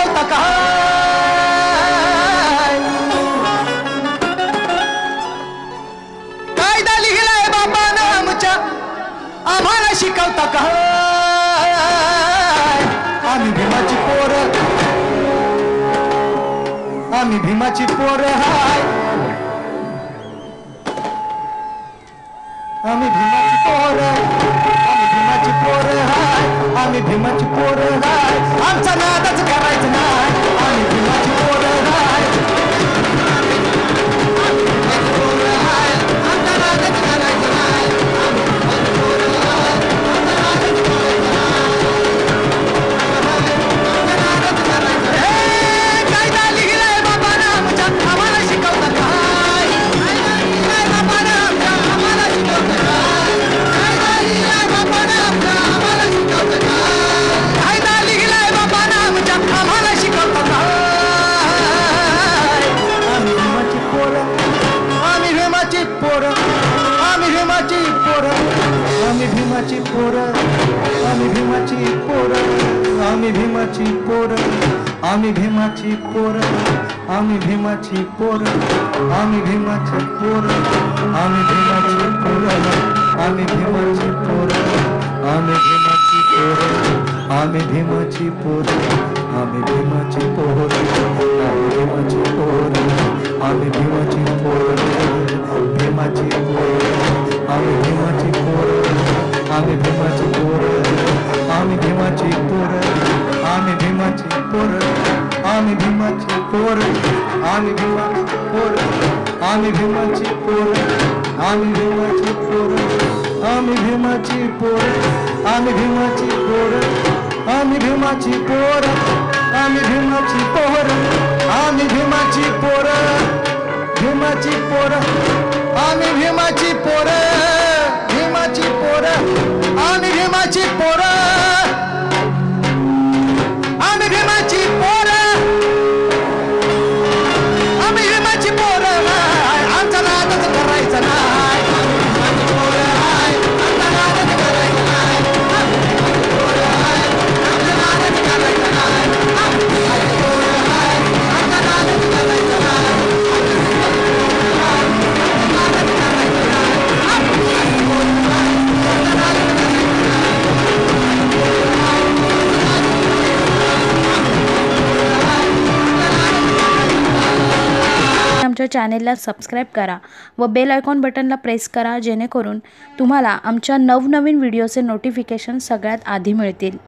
शिकवता काय कायदा लिहिलाय बापानं आमच्या आम्हाला शिकवता काय आम्ही भीमाची पोरं आम्ही भीमाची पोरं हाय आम्ही भीमाची पोरं आम्ही भीमाची पोरं हाय आम्ही भीमाची पोरं हाय आमचा नादच करायचं नाही आम्ही भीमाची पोरं हाय आमचा नादच करायचं नाही कायदा लिहिलाय बाबानं आमच्या आम्हाला शिकवता काय कायदा लिहिलाय बाबानं आमच्या आम्हाला शिकवता काय कायदा लिहिलाय बाबानं आमच्या आम्हाला शिकवता काय कायदा लिहिलाय बाबानं आमच्या आम्हाला शिकवता काय आम्ही भीमाची पोरं आम्ही भीमाची पोरं आम्ही भीमाची पोरं आम्ही भीमाची पोरं आम्ही भीमाची पोरं आम्ही भीमाची पोरं आम्ही भीमाची पोरं आम्ही भीमाची पोरं आम्ही भीमाची पोरं आम्ही भीमाची पोरं आम्ही भीमाची पोरं आम्ही भीमाची पोरं आम्ही भीमाची पोरं आम्ही भीमाची पोरं आम्ही भीमाची पोरं भीमाची पोरं आम्ही भीमाची पोरं आम्ही भीमाची पोरं आम्ही भीमाची पोरं आम्ही भीमाची पोरं आम्ही भीमाची पोरं आम्ही भीमाची पोरं आम्ही भीमाची पोरं आम्ही भीमाची पोरं आम्ही भीमाची पोरं आम्ही भीमाची पोरं आम्ही भीमाची पोरं आम्ही भीमाची पोरं आम्ही भीमाची पोरं भीमाची पोरं आम्ही भीमाची पोरं भीमाची पोरं आम्ही भीमाची पोरं आम्ही भीमाची पोरं आम्ही भीमाची पोरं आमचा नादच करायचा नाही आम्ही भीमाची पोरं आमचा नादच करायचा नाही आम्ही भीमाची पोरं आमचा नादच करायचा नाही आम्ही भीमाची पोरं आमचा नादच करायचा नाही आमच्या चॅनेलला सबस्क्राईब करा व बेल आयकॉन बटनला प्रेस करा जेणेकरून तुम्हाला आमच्या नवनवीन व्हिडिओचे नोटिफिकेशन सगळ्यात आधी मिळतील।